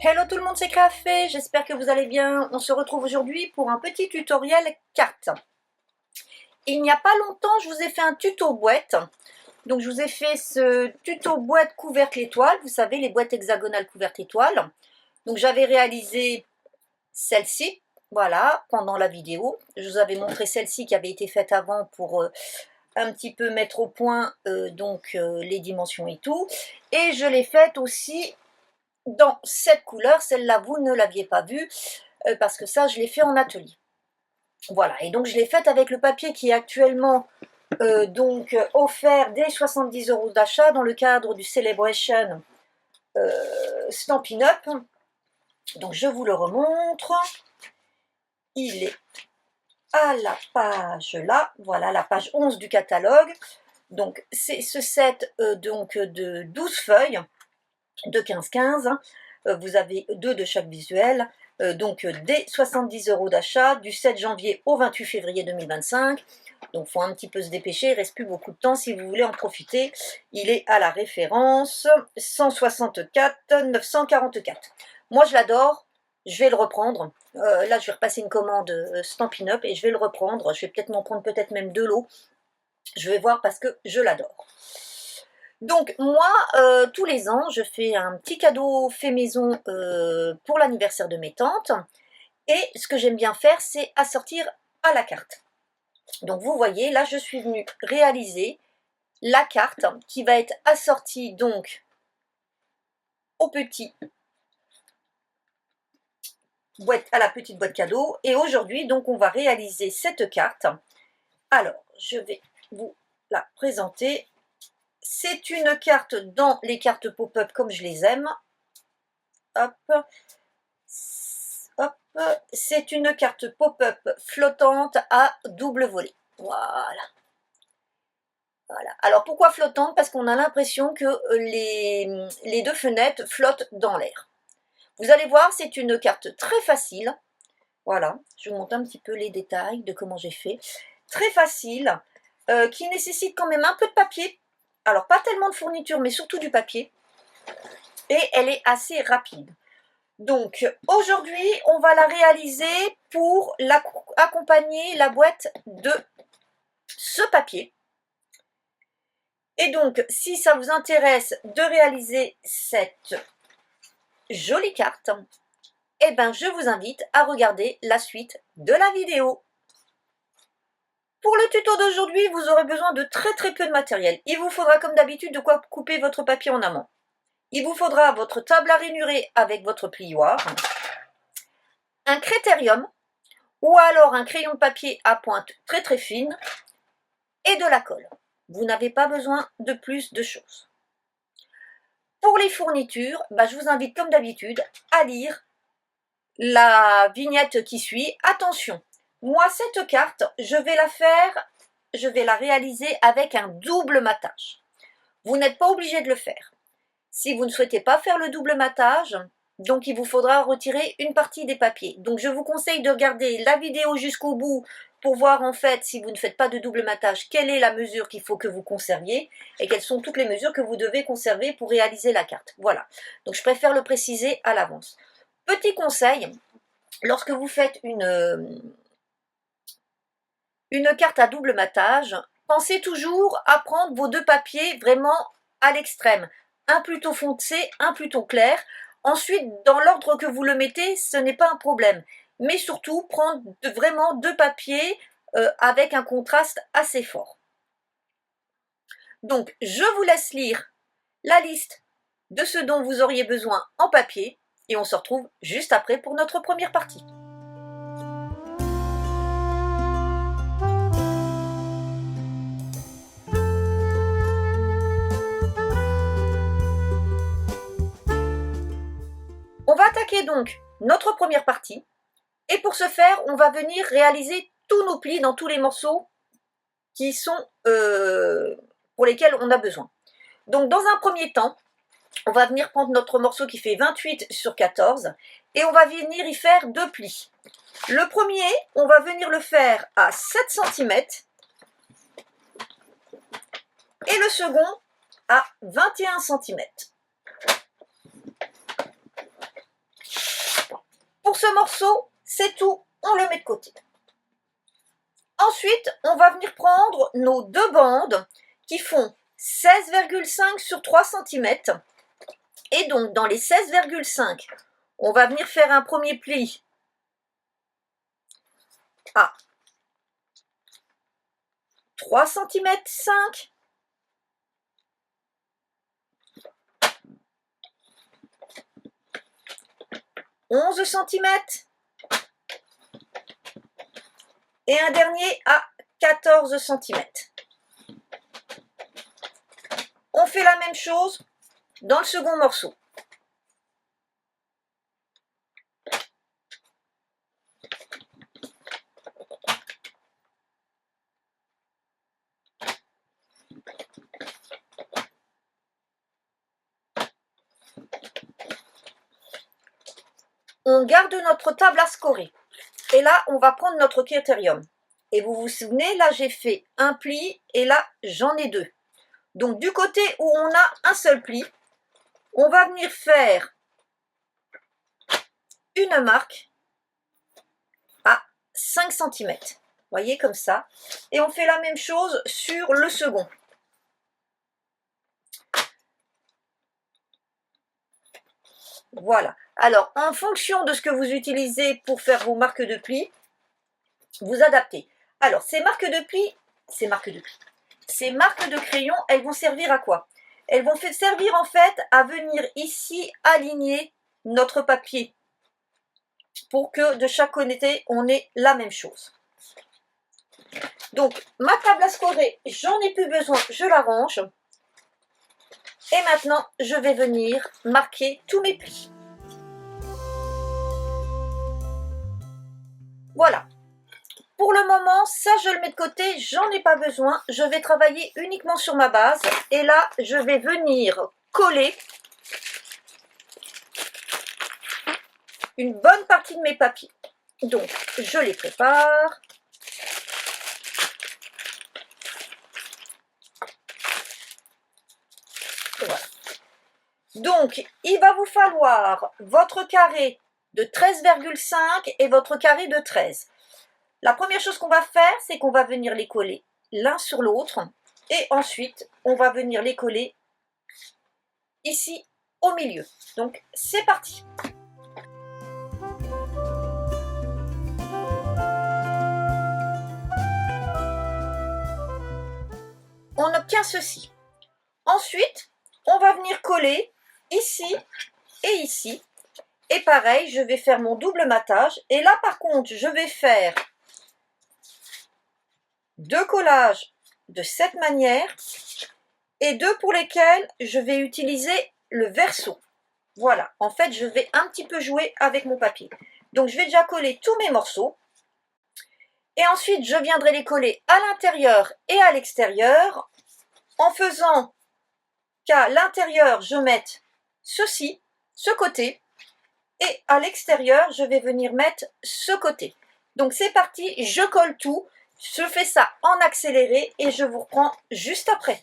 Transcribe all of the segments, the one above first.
Hello tout le monde, c'est Café, j'espère que vous allez bien. On se retrouve aujourd'hui pour un petit tutoriel carte. Il n'y a pas longtemps, je vous ai fait un tuto boîte. Donc je vous ai fait ce tuto boîte couvercle étoile, vous savez, les boîtes hexagonales couvertes étoiles. Donc j'avais réalisé celle-ci, voilà, pendant la vidéo. Je vous avais montré celle-ci qui avait été faite avant pour un petit peu mettre au point les dimensions et tout. Et je l'ai faite aussi dans cette couleur, celle-là vous ne l'aviez pas vue parce que ça je l'ai fait en atelier. Voilà, et donc je l'ai faite avec le papier qui est actuellement offert dès 70 € d'achat dans le cadre du Celebration Stampin' Up. Donc je vous le remontre. Il est à la page là, voilà la page 11 du catalogue. Donc c'est ce set de 12 feuilles de 15-15, hein. Vous avez 2 de chaque visuel, dès 70 € d'achat du 7 janvier au 28 février 2025. Donc il faut un petit peu se dépêcher, il ne reste plus beaucoup de temps si vous voulez en profiter. Il est à la référence 164 944. Moi je l'adore, je vais le reprendre. Là je vais repasser une commande Stampin' Up et je vais le reprendre. Je vais peut-être m'en prendre peut-être même 2 lots. Je vais voir parce que je l'adore. Donc moi, tous les ans, je fais un petit cadeau fait maison pour l'anniversaire de mes tantes. Et ce que j'aime bien faire, c'est assortir à la carte. Donc vous voyez, là je suis venue réaliser la carte qui va être assortie donc au petit boîte, à la petite boîte cadeau. Et aujourd'hui, donc on va réaliser cette carte. Alors, je vais vous la présenter. C'est une carte dans les cartes pop-up comme je les aime. Hop, hop. C'est une carte pop-up flottante à double volet. Voilà. Voilà. Alors pourquoi flottante? Parce qu'on a l'impression que les deux fenêtres flottent dans l'air. Vous allez voir, c'est une carte très facile. Voilà, je vous montre un petit peu les détails de comment j'ai fait. Très facile, qui nécessite quand même un peu de papier. Alors pas tellement de fourniture, mais surtout du papier. Et elle est assez rapide. Donc aujourd'hui, on va la réaliser pour accompagner la boîte de ce papier. Et donc, si ça vous intéresse de réaliser cette jolie carte, eh ben, je vous invite à regarder la suite de la vidéo. Pour le tuto d'aujourd'hui, vous aurez besoin de très peu de matériel. Il vous faudra comme d'habitude de quoi couper votre papier en amont. Il vous faudra votre table à rainurer avec votre plioir, un critérium ou alors un crayon de papier à pointe très fine et de la colle. Vous n'avez pas besoin de plus de choses. Pour les fournitures, je vous invite comme d'habitude à lire la vignette qui suit. Attention, moi cette carte, je vais la réaliser avec un double matage. Vous n'êtes pas obligé de le faire. Si vous ne souhaitez pas faire le double matage, donc il vous faudra retirer une partie des papiers. Donc je vous conseille de regarder la vidéo jusqu'au bout pour voir en fait, si vous ne faites pas de double matage, quelle est la mesure qu'il faut que vous conserviez et quelles sont toutes les mesures que vous devez conserver pour réaliser la carte. Voilà, donc je préfère le préciser à l'avance. Petit conseil, lorsque vous faites une carte à double matage, pensez toujours à prendre vos deux papiers vraiment à l'extrême. Un plutôt foncé, un plutôt clair. Ensuite, dans l'ordre que vous le mettez, ce n'est pas un problème. Mais surtout, prendre vraiment deux papiers avec un contraste assez fort. Donc, je vous laisse lire la liste de ce dont vous auriez besoin en papier et on se retrouve juste après pour notre première partie. On va attaquer donc notre première partie et pour ce faire, on va venir réaliser tous nos plis dans tous les morceaux qui sont pour lesquels on a besoin. Donc dans un premier temps, on va venir prendre notre morceau qui fait 28 sur 14 et on va venir y faire deux plis. Le premier, on va venir le faire à 7 cm et le second à 21 cm. Pour ce morceau, c'est tout, on le met de côté. Ensuite, on va venir prendre nos deux bandes qui font 16,5 sur 3 cm. Et donc, dans les 16,5, on va venir faire un premier pli à 3 cm 5. « 11 cm et un dernier à 14 cm. On fait la même chose dans le second morceau. On garde notre table à scorer. Et là, on va prendre notre critérium. Et vous vous souvenez, là, j'ai fait un pli et là, j'en ai deux. Donc, du côté où on a un seul pli, on va venir faire une marque à 5 cm. Vous voyez, comme ça. Et on fait la même chose sur le second. Voilà. Alors, en fonction de ce que vous utilisez pour faire vos marques de pli, vous adaptez. Alors, ces marques de crayon, elles vont servir à quoi? Elles vont servir en fait à venir ici aligner notre papier pour que de chaque côté, on ait la même chose. Donc, ma table à scorer, j'en ai plus besoin, je la range. Et maintenant, je vais venir marquer tous mes plis. Voilà. Pour le moment, ça je le mets de côté, j'en ai pas besoin. Je vais travailler uniquement sur ma base. Et là, je vais venir coller une bonne partie de mes papiers. Donc, je les prépare. Voilà. Donc, il va vous falloir votre carré de 13,5 et votre carré de 13. La première chose qu'on va faire, c'est qu'on va venir les coller l'un sur l'autre. Et ensuite, on va venir les coller ici au milieu. Donc, c'est parti. On obtient ceci. Ensuite, on va venir coller ici et ici. Et pareil, je vais faire mon double matage. Et là, par contre, je vais faire deux collages de cette manière et deux pour lesquels je vais utiliser le verso. Voilà, en fait, je vais un petit peu jouer avec mon papier. Donc, je vais déjà coller tous mes morceaux. Et ensuite, je viendrai les coller à l'intérieur et à l'extérieur en faisant qu'à l'intérieur, je mette ceci, ce côté, et à l'extérieur, je vais venir mettre ce côté. Donc, c'est parti, je colle tout. Je fais ça en accéléré et je vous reprends juste après.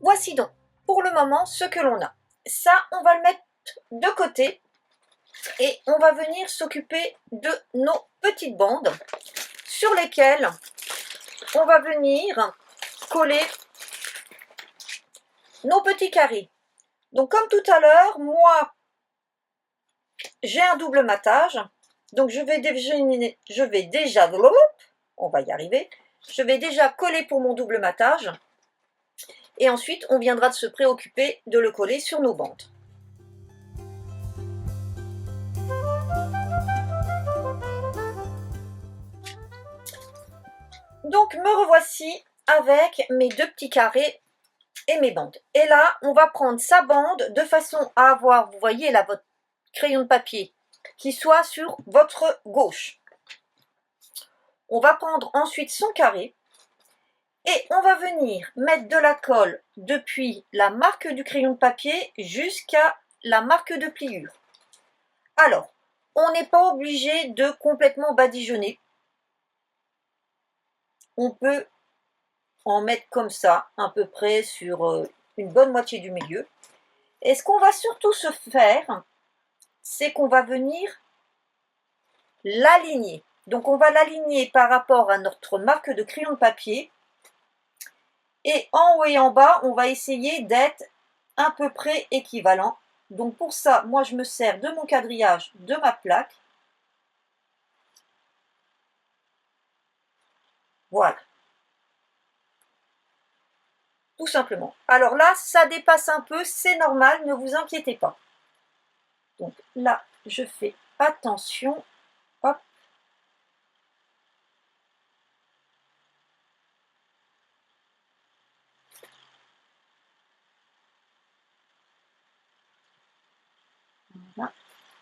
Voici donc pour le moment ce que l'on a. Ça, on va le mettre de côté et on va venir s'occuper de nos petites bandes sur lesquelles on va venir coller nos petits carrés. Donc comme tout à l'heure, moi j'ai un double matage, donc je vais déjà, on va y arriver, je vais déjà coller pour mon double matage. Et ensuite, on viendra de se préoccuper de le coller sur nos bandes. Donc, me revoici avec mes deux petits carrés et mes bandes. Et là, on va prendre sa bande de façon à avoir, vous voyez là, votre crayon de papier qui soit sur votre gauche. On va prendre ensuite son carré et on va venir mettre de la colle depuis la marque du crayon de papier jusqu'à la marque de pliure. Alors, on n'est pas obligé de complètement badigeonner. On peut en mettre comme ça, à peu près sur une bonne moitié du milieu. Et ce qu'on va surtout se faire, c'est qu'on va venir l'aligner. Donc on va l'aligner par rapport à notre marque de crayon de papier. Et en haut et en bas, on va essayer d'être à peu près équivalent. Donc pour ça, moi je me sers de mon quadrillage de ma plaque. Voilà. Tout simplement. Alors là, ça dépasse un peu, c'est normal, ne vous inquiétez pas. Donc là, je fais attention. Hop.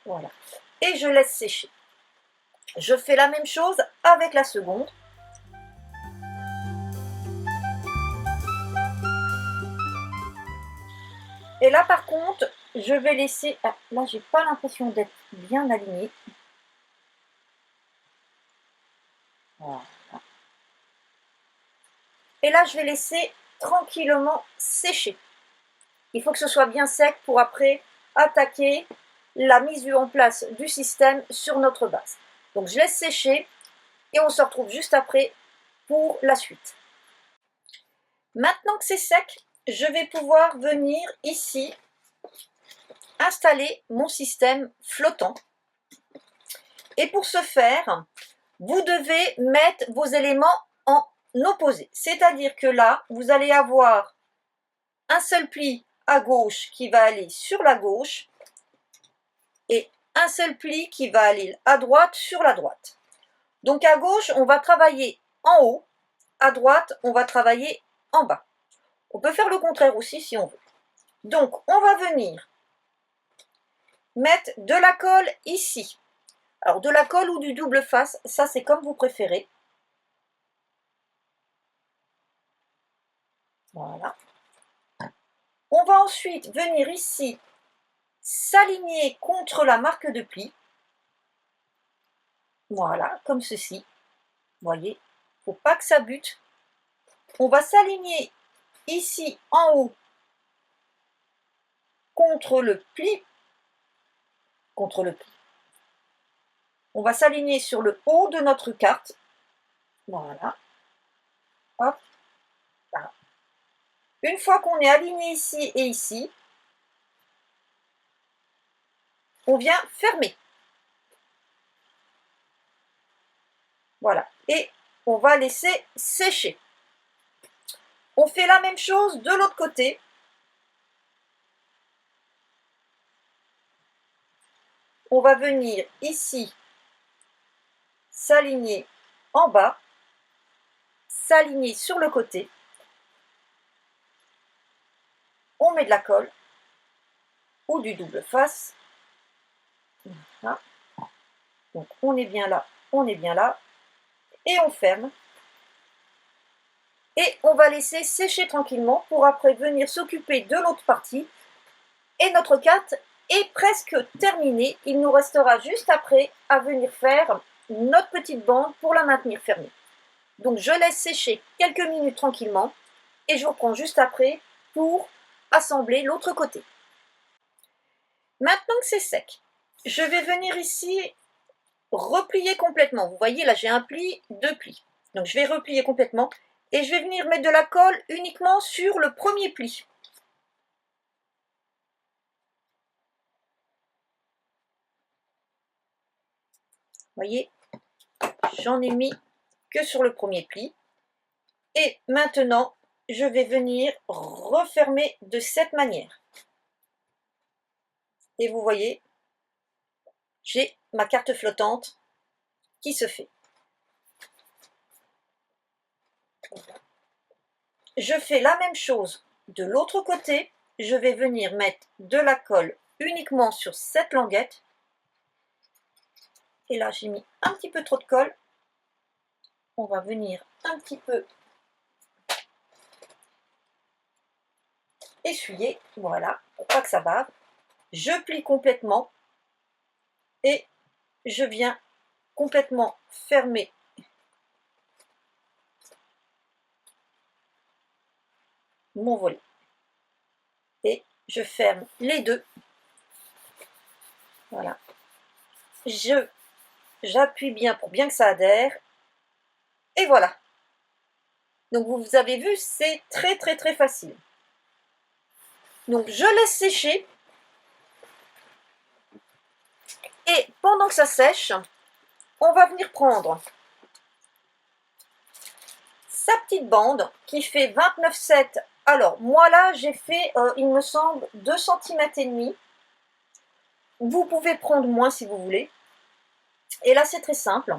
Voilà. Et je laisse sécher. Je fais la même chose avec la seconde. Et là par contre, je vais laisser... Ah, là, j'ai pas l'impression d'être bien alignée. Voilà. Et là, je vais laisser tranquillement sécher. Il faut que ce soit bien sec pour après attaquer la mise en place du système sur notre base. Donc je laisse sécher et on se retrouve juste après pour la suite. Maintenant que c'est sec, je vais pouvoir venir ici installer mon système flottant. Et pour ce faire, vous devez mettre vos éléments en opposé. C'est-à-dire que là, vous allez avoir un seul pli à gauche qui va aller sur la gauche et un seul pli qui va aller à droite sur la droite. Donc à gauche, on va travailler en haut, à droite, on va travailler en bas. On peut faire le contraire aussi si on veut. Donc on va venir mettre de la colle ici. Alors de la colle ou du double face, ça c'est comme vous préférez. Voilà. On va ensuite venir ici s'aligner contre la marque de pli. Voilà, comme ceci. Vous voyez, il ne faut pas que ça bute. On va s'aligner ici en haut contre le pli. Contre le pli. On va s'aligner sur le haut de notre carte. Voilà. Hop. Voilà. Une fois qu'on est aligné ici et ici, on vient fermer. Voilà. Et on va laisser sécher. On fait la même chose de l'autre côté. On va venir ici s'aligner en bas, s'aligner sur le côté. On met de la colle ou du double face. Voilà. Donc on est bien là, on est bien là. Et on ferme. Et on va laisser sécher tranquillement pour après venir s'occuper de l'autre partie. Et notre carte est presque terminée. Il nous restera juste après à venir faire notre petite bande pour la maintenir fermée. Donc je laisse sécher quelques minutes tranquillement et je reprends juste après pour assembler l'autre côté. Maintenant que c'est sec, je vais venir ici replier complètement. Vous voyez là j'ai un pli, deux plis. Donc je vais replier complètement et je vais venir mettre de la colle uniquement sur le premier pli. Vous voyez, j'en ai mis que sur le premier pli. Et maintenant, je vais venir refermer de cette manière. Et vous voyez, j'ai ma carte flottante qui se fait. Je fais la même chose de l'autre côté. Je vais venir mettre de la colle uniquement sur cette languette. Et là, j'ai mis un petit peu trop de colle. On va venir un petit peu essuyer, voilà, pour pas que ça bave. Je plie complètement et je viens complètement fermer mon volet. Et je ferme les deux. Voilà. J'appuie bien pour bien que ça adhère. Et voilà. Donc vous avez vu, c'est très très très facile. Donc je laisse sécher. Et pendant que ça sèche, on va venir prendre sa petite bande qui fait 29,7. Alors moi là j'ai fait, il me semble, 2 cm et demi. Vous pouvez prendre moins si vous voulez. Et là c'est très simple.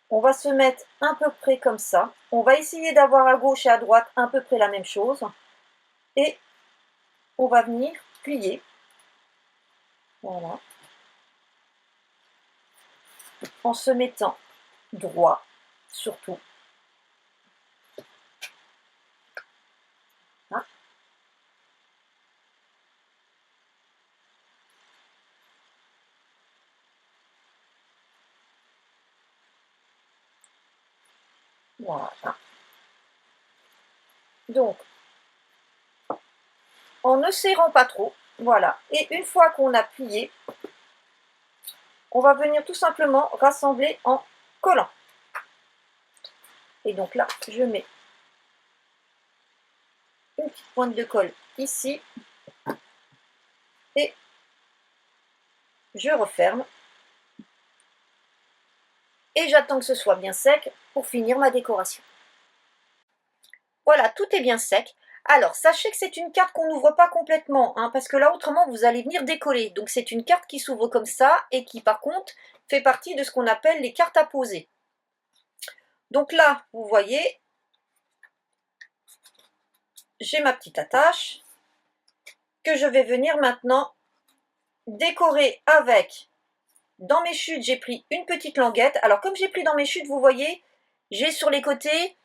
On va se mettre à peu près comme ça. On va essayer d'avoir à gauche et à droite à peu près la même chose. Et on va venir plier. Voilà. En se mettant droit, surtout. Hein? Voilà. Donc, en ne serrant pas trop, voilà. Et une fois qu'on a plié, on va venir tout simplement rassembler en collant. Et donc là, je mets une petite pointe de colle ici et je referme. Et j'attends que ce soit bien sec pour finir ma décoration. Voilà, tout est bien sec. Alors, sachez que c'est une carte qu'on n'ouvre pas complètement, hein, parce que là, autrement, vous allez venir décoller. Donc, c'est une carte qui s'ouvre comme ça et qui, par contre, fait partie de ce qu'on appelle les cartes à poser. Donc là, vous voyez, j'ai ma petite attache que je vais venir maintenant décorer avec. Dans mes chutes, j'ai pris une petite languette. Alors, comme j'ai pris dans mes chutes, vous voyez, j'ai sur les côtés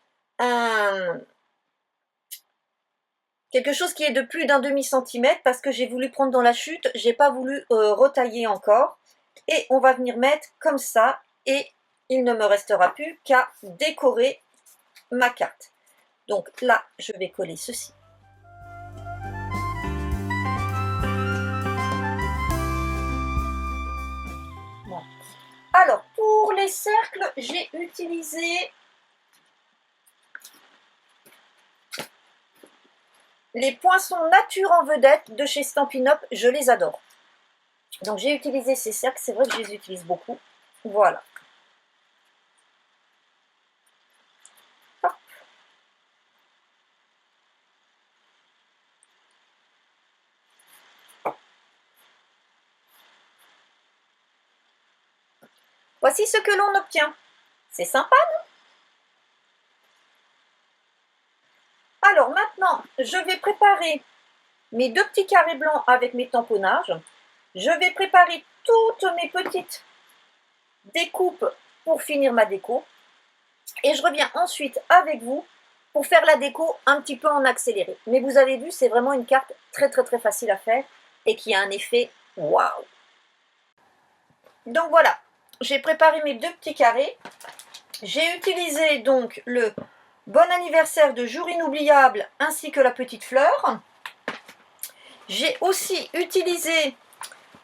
quelque chose qui est de plus d'un demi-centimètre parce que j'ai voulu prendre dans la chute, j'ai pas voulu retailler encore. Et on va venir mettre comme ça et il ne me restera plus qu'à décorer ma carte. Donc là, je vais coller ceci. Bon. Alors, pour les cercles, j'ai utilisé les poinçons nature en vedette de chez Stampin' Up, je les adore. Donc j'ai utilisé ces cercles, c'est vrai que je les utilise beaucoup. Voilà. Hop. Voici ce que l'on obtient. C'est sympa, non? Alors maintenant, je vais préparer mes deux petits carrés blancs avec mes tamponnages. Je vais préparer toutes mes petites découpes pour finir ma déco. Et je reviens ensuite avec vous pour faire la déco un petit peu en accéléré. Mais vous avez vu, c'est vraiment une carte très très très facile à faire et qui a un effet waouh. Donc voilà, j'ai préparé mes deux petits carrés. J'ai utilisé donc le bon anniversaire de jour inoubliable ainsi que la petite fleur. J'ai aussi utilisé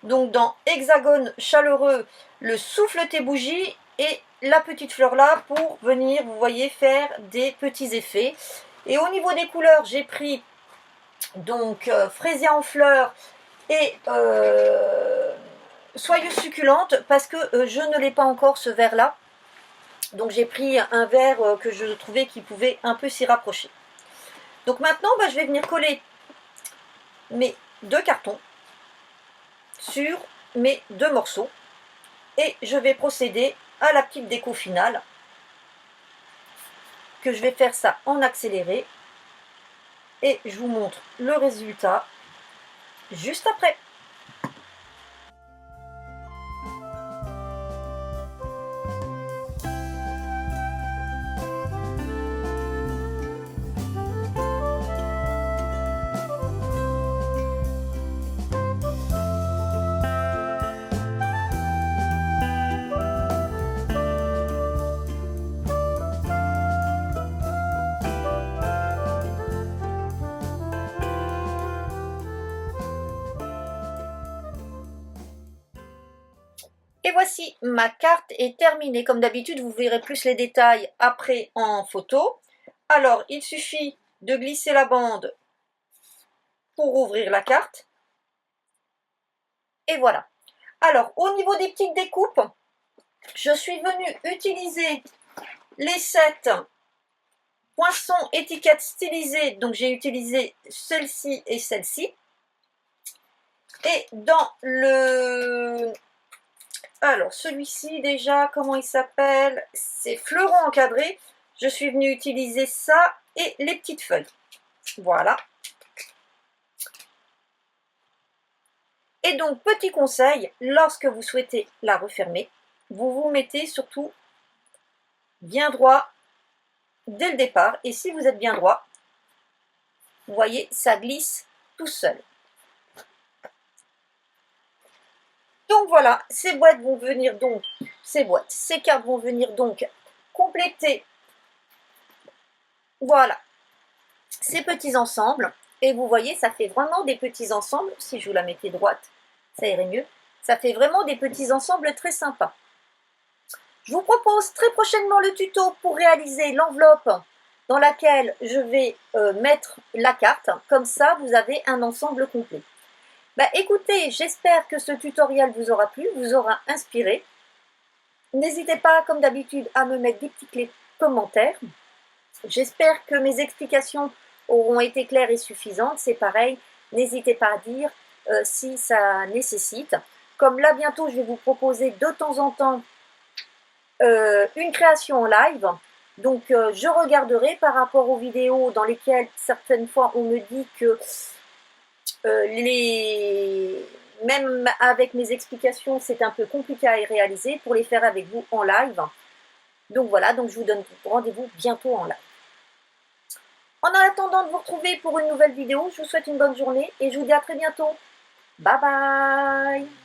donc dans hexagone chaleureux le souffle tes bougies et la petite fleur là pour venir, vous voyez, faire des petits effets. Et au niveau des couleurs, j'ai pris donc frésia en fleurs et soyeuse succulente parce que je ne l'ai pas encore ce vert là. Donc j'ai pris un vert que je trouvais qui pouvait un peu s'y rapprocher. Donc maintenant, je vais venir coller mes deux cartons sur mes deux morceaux et je vais procéder à la petite déco finale que je vais faire ça en accéléré et je vous montre le résultat juste après. voici, ma carte est terminée. Comme d'habitude, vous verrez plus les détails après en photo. Alors, il suffit de glisser la bande pour ouvrir la carte. Et voilà. Alors, au niveau des petites découpes, je suis venue utiliser les 7 poinçons étiquettes stylisées. Donc, j'ai utilisé celle-ci et celle-ci. Et dans le... Alors, celui-ci, déjà, comment il s'appelle? C'est fleuron encadré. Je suis venue utiliser ça et les petites feuilles. Voilà. Et donc, petit conseil, lorsque vous souhaitez la refermer, vous vous mettez surtout bien droit dès le départ. Et si vous êtes bien droit, vous voyez, ça glisse tout seul. Donc voilà, ces boîtes vont venir donc, ces cartes vont venir donc compléter, voilà, ces petits ensembles. Et vous voyez, ça fait vraiment des petits ensembles. Si je vous la mettais droite, ça irait mieux. Ça fait vraiment des petits ensembles très sympas. Je vous propose très prochainement le tuto pour réaliser l'enveloppe dans laquelle je vais mettre la carte. Comme ça, vous avez un ensemble complet. Bah, écoutez, j'espère que ce tutoriel vous aura plu, vous aura inspiré. N'hésitez pas, comme d'habitude, à me mettre des petits commentaires. J'espère que mes explications auront été claires et suffisantes. C'est pareil, n'hésitez pas à dire si ça nécessite. Comme là, bientôt, je vais vous proposer de temps en temps une création en live. Donc, je regarderai par rapport aux vidéos dans lesquelles, certaines fois, on me dit que même avec mes explications, c'est un peu compliqué à réaliser pour les faire avec vous en live. Donc voilà, donc je vous donne rendez-vous bientôt en live. En attendant de vous retrouver pour une nouvelle vidéo, je vous souhaite une bonne journée et je vous dis à très bientôt. Bye bye!